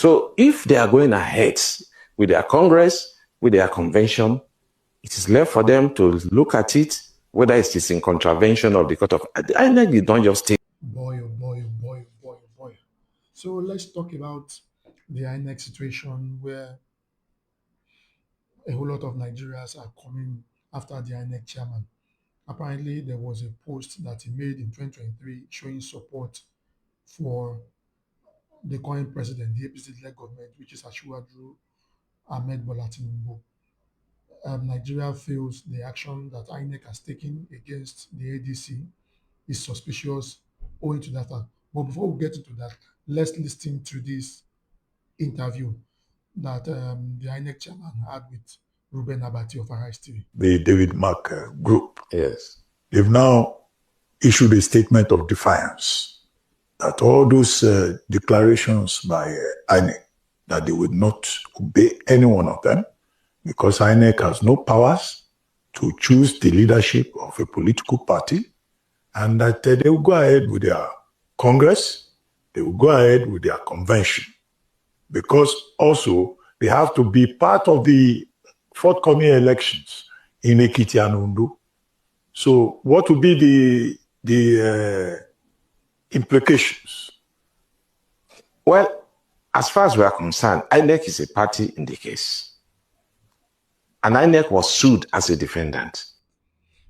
So if they are going ahead with their Congress, with their convention, it is left for them to look at it, whether it is in contravention of the court of... INEC did not just take... Boy, oh boy, oh boy, oh boy, oh boy. So let's talk about the INEC situation where a whole lot of Nigerians are coming after the INEC chairman. Apparently, there was a post that he made in 2023 showing support for the current president, the APC-led government, which is Asiwaju Ahmed Bola Tinubu. Nigeria feels the action that INEC has taken against the ADC is suspicious owing to that. But before we get into that, let's listen to this interview that the INEC chairman had with Ruben Abati of Arise TV. The David Mark group. Yes. They've now issued a statement of defiance that all those declarations by INEC, that they would not obey any one of them because INEC has no powers to choose the leadership of a political party, and that they will go ahead with their Congress, they will go ahead with their convention, because also they have to be part of the forthcoming elections in Ekiti and Ondo. So what will be the implications? Well, as far as we are concerned, INEC is a party in the case. And INEC was sued as a defendant.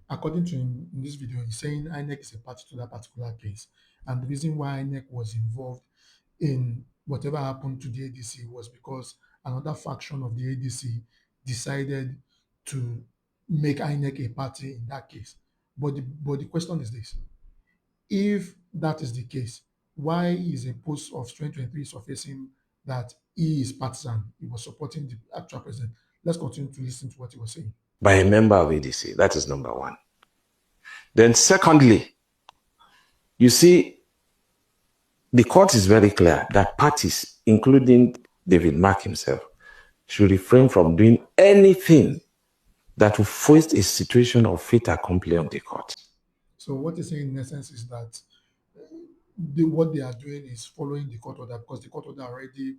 According to him, in this video, he's saying INEC is a party to that particular case. And the reason why INEC was involved in whatever happened to the ADC was because another faction of the ADC decided to make INEC a party in that case. But the question is this: if that is the case, why is a post of 2023 surfacing that he is partisan, he was supporting the actual president? Let's continue to listen to what he was saying. By a member of ADC, that is number one. Then secondly, you see, the court is very clear that parties, including David Mark himself, should refrain from doing anything that will force a situation of fait accompli on the court. So what he's saying in essence is that what they are doing is following the court order, because the court order already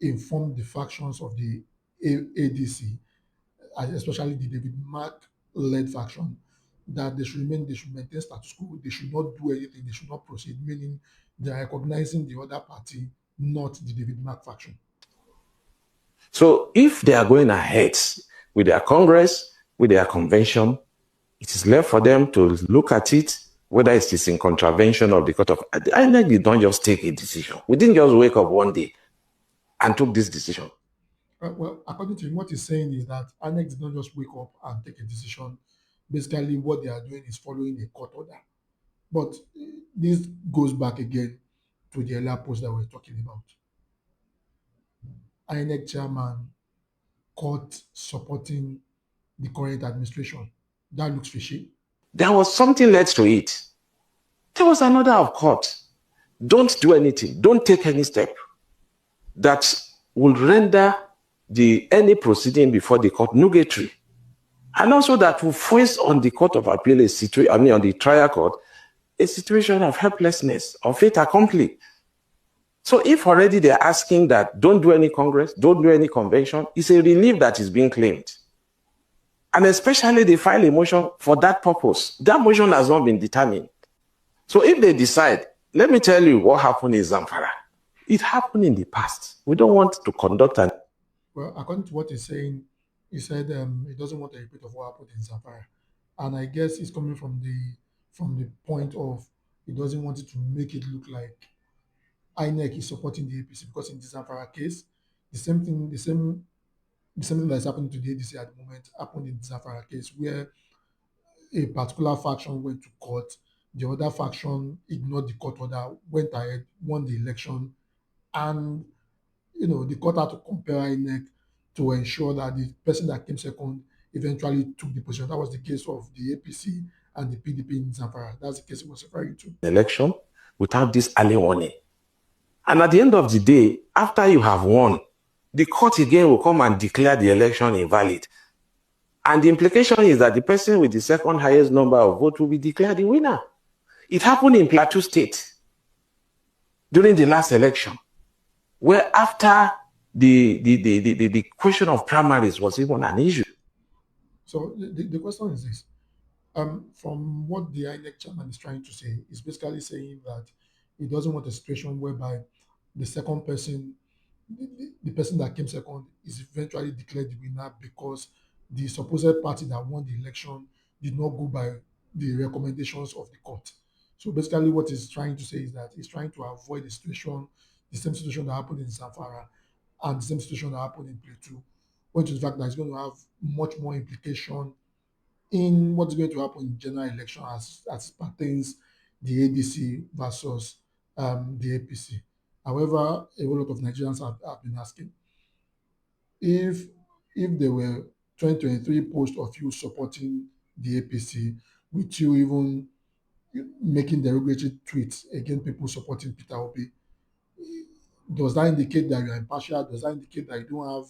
informed the factions of the ADC, especially the David Mark-led faction, that they should maintain status quo, they should not do anything, they should not proceed, meaning they are recognizing the other party, not the David Mark faction. So if they are going ahead with their Congress, with their convention, it is left for them to look at it, whether it is in contravention of the court of... INEC did not just take a decision. We didn't just wake up one day and took this decision. Well, according to him, what he's saying is that INEC did not just wake up and take a decision. Basically, what they are doing is following a court order. But this goes back again to the earlier post that we're talking about. INEC chairman caught supporting the current administration. That looks fishy. There was something led to it. There was another of court. Don't do anything. Don't take any step that will render any proceeding before the court nugatory. And also that will force on the court of appeal on the trial court, a situation of helplessness, of fait accompli. So if already they're asking that don't do any Congress, don't do any convention, it's a relief that is being claimed. And especially they file a motion for that purpose. That motion has not been determined. So if they decide, let me tell you what happened in Zamfara. It happened in the past. We don't want to conduct an... Well, according to what he's saying, he said he doesn't want a repeat of what happened in Zamfara. And I guess it's coming from the point of he doesn't want it to make it look like INEC is supporting the APC, because in the Zamfara case, the same thing that is happening to the ADC at the moment happened in the Zamfara case, where a particular faction went to court, the other faction ignored the court order, went ahead, won the election, and the court had to compel INEC to ensure that the person that came second eventually took the position. That was the case of the APC and the PDP in Zamfara. That's the case he was referring to. Election without this early warning. And at the end of the day, after you have won, the court again will come and declare the election invalid. And the implication is that the person with the second highest number of votes will be declared the winner. It happened in Plateau State during the last election, where after the question of primaries was even an issue. So the question is this. From what the INEC chairman is trying to say, is basically saying that he doesn't want a situation whereby the second person, the person that came second, is eventually declared the winner because the supposed party that won the election did not go by the recommendations of the court. So basically, what he's trying to say is that he's trying to avoid the same situation that happened in Zamfara and the same situation that happened in Plateau, going to the fact that it's going to have much more implication in what's going to happen in general election as pertains the ADC versus the APC. However, a whole lot of Nigerians have been asking if there were 2023 posts of you supporting the APC, with you even making derogatory tweets against people supporting Peter Obi, does that indicate that you are impartial? Does that indicate that you don't have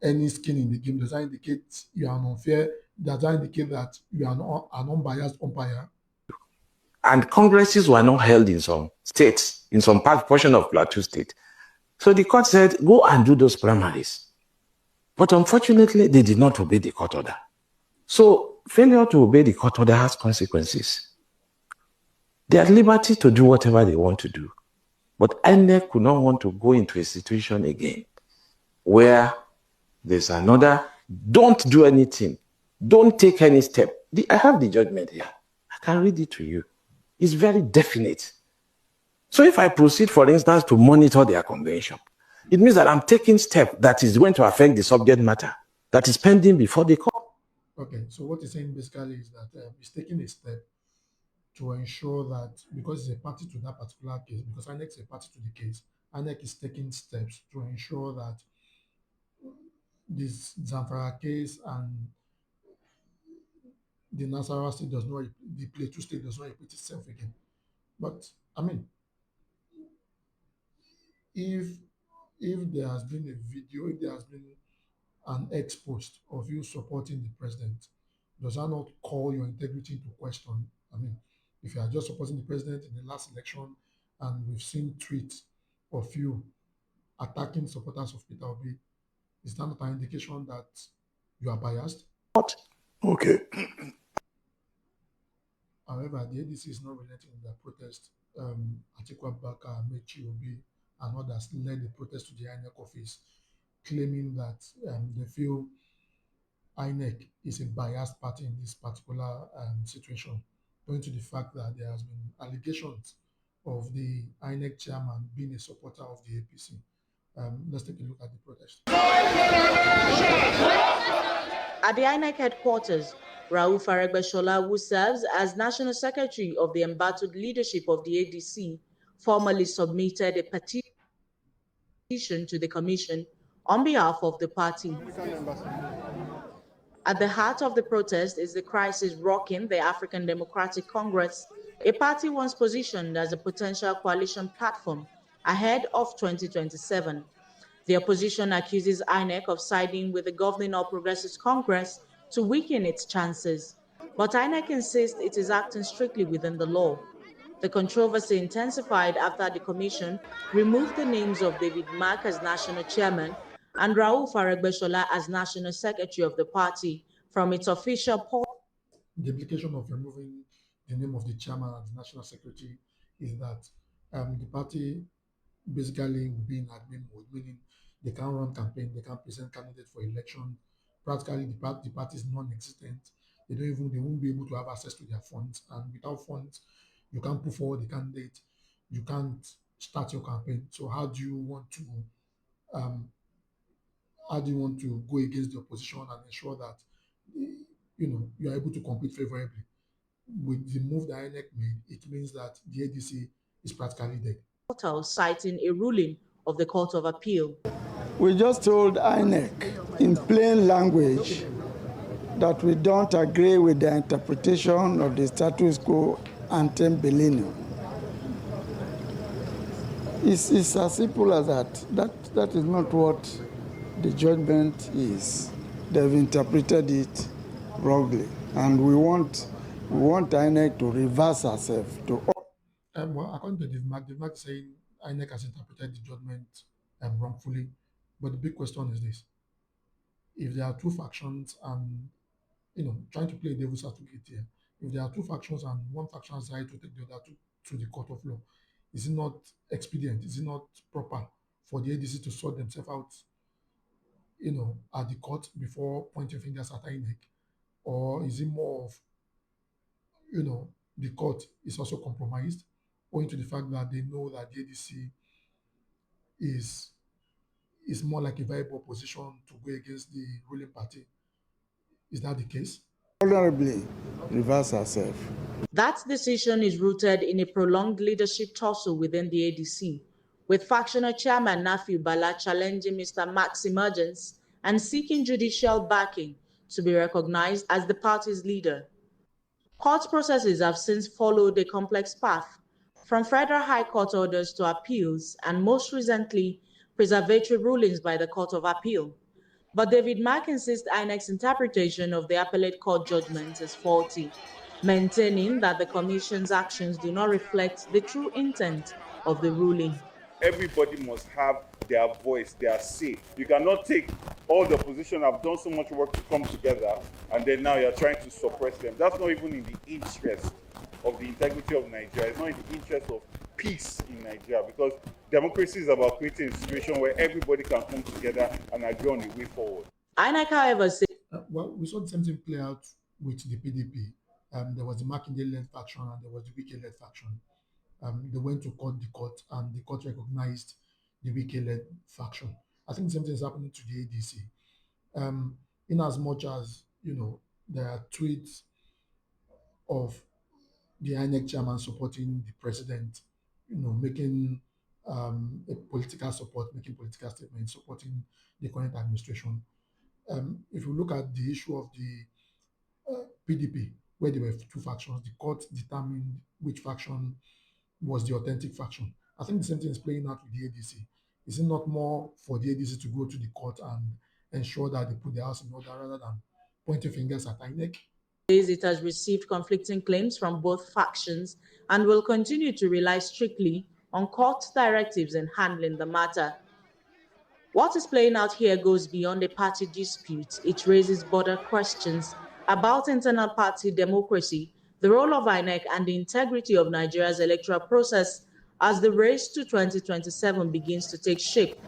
any skin in the game? Does that indicate you are unfair? Does that indicate that you are not an unbiased umpire? And congresses were not held in some states, in some portion of Plateau State. So the court said, go and do those primaries. But unfortunately, they did not obey the court order. So failure to obey the court order has consequences. They are at liberty to do whatever they want to do. But INEC could not want to go into a situation again where there's another, don't do anything, don't take any step. I have the judgment here. I can read it to you. It's very definite. So if I proceed, for instance, to monitor their convention, it means that I'm taking step that is going to affect the subject matter that is pending before the court. Okay, so what he's saying basically is that he's taking a step to ensure that, because he's a party to that particular case, because INEC is a party to the case, INEC is taking steps to ensure that this Zamfara case and the Nasarawa state does not, the Plateau state does not repeat itself again. But I mean, if there has been a video, if there has been an ex post of you supporting the president, does that not call your integrity into question? I mean, if you are just supporting the president in the last election and we've seen tweets of you attacking supporters of Peter Obi, is that not an indication that you are biased? Okay. However, the ADC is not relenting in their protest. Atiku Abubakar, Mechi Obi, and others led the protest to the INEC office, claiming that they feel INEC is a biased party in this particular situation, owing to the fact that there has been allegations of the INEC chairman being a supporter of the APC. Let's take a look at the protest. At the INEC headquarters, Rauf Aregbesola, who serves as National Secretary of the embattled leadership of the ADC, formally submitted a petition to the Commission on behalf of the party. At the heart of the protest is the crisis rocking the African Democratic Congress, a party once positioned as a potential coalition platform ahead of 2027. The opposition accuses INEC of siding with the governing All Progressives Congress to weaken its chances. But INEC insists it is acting strictly within the law. The controversy intensified after the commission removed the names of David Mark as national chairman and Rauf Aregbesola as national secretary of the party from its official portal. The implication of removing the name of the chairman and the national secretary is that the party basically will be in admin mode, meaning they can't run campaign, they can't present candidates for election. Practically, the party is non-existent. They won't be able to have access to their funds, and without funds, you can't put forward the candidate, you can't start your campaign. So how do you want to go against the opposition and ensure that you are able to compete favorably? With the move that INEC made, it means that the ADC is practically dead. Citing a ruling of the Court of Appeal. We just told INEC in plain language that we don't agree with the interpretation of the status quo ante bellum. It's as simple as that. That is not what the judgment is. They've interpreted it wrongly, and we want INEC to reverse herself to. Well, according to Dave Mark is saying INEC has interpreted the judgment wrongfully. But the big question is this: if there are two factions and trying to play devil's advocate here, if there are two factions and one faction has decided to take the other to the court of law, is it not expedient? Is it not proper for the ADC to sort themselves out, at the court before pointing fingers at INEC? Or is it more of, the court is also compromised, owing to the fact that they know that the ADC is more like a viable opposition to go against the ruling party? Is that the case? Honorably reverse herself. That decision is rooted in a prolonged leadership tussle within the ADC, with factional chairman Nafi Bala challenging Mr. Max emergence and seeking judicial backing to be recognized as the party's leader. Court processes have since followed a complex path, from federal high court orders to appeals, and most recently, preservatory rulings by the Court of Appeal. But David Mack insists INEC's interpretation of the appellate court judgment is faulty, maintaining that the Commission's actions do not reflect the true intent of the ruling. Everybody must have their voice, their say. You cannot take all the opposition have done so much work to come together, and then now you're trying to suppress them. That's not even in the interest of the integrity of Nigeria. It's not in the interest of peace in Nigeria, because democracy is about creating a situation where everybody can come together and agree on a way forward. INEC, however, says Well, we saw the same thing play out with the PDP. There was the Makinde-led faction and there was the Wike-led faction. They went to the court, and the court recognized the Wike-led faction. I think the same thing is happening to the ADC. In as much as, there are tweets of the INEC chairman supporting the president, making a political support, making political statements, supporting the current administration. If you look at the issue of the PDP, where there were two factions, the court determined which faction was the authentic faction. I think the same thing is playing out with the ADC. Is it not more for the ADC to go to the court and ensure that they put their house in order rather than pointing fingers at INEC? it has received conflicting claims from both factions and will continue to rely strictly on court directives in handling the matter. What is playing out here goes beyond a party dispute. It raises broader questions about internal party democracy, the role of INEC, and the integrity of Nigeria's electoral process as the race to 2027 begins to take shape.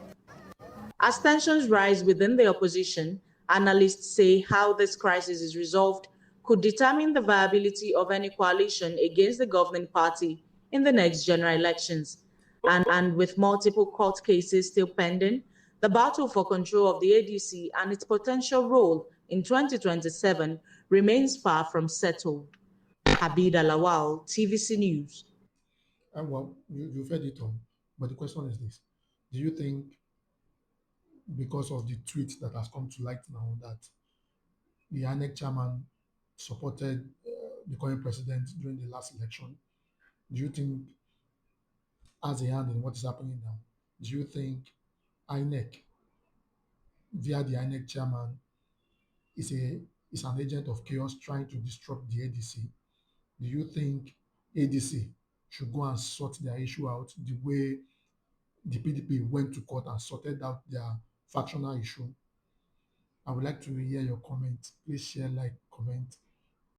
As tensions rise within the opposition, analysts say how this crisis is resolved could determine the viability of any coalition against the governing party in the next general elections. And with multiple court cases still pending, the battle for control of the ADC and its potential role in 2027 remains far from settled. Habida Lawal, TVC News. Well, you've heard it all, but the question is this: do you think, because of the tweet that has come to light now, that the INEC chairman supported the current president during the last election? Do you think, as a hand in what is happening now, do you think INEC, via the INEC chairman, is an agent of chaos trying to disrupt the ADC? Do you think ADC should go and sort their issue out the way the PDP went to court and sorted out their factional issue? I would like to hear your comment. Please share, like, comment,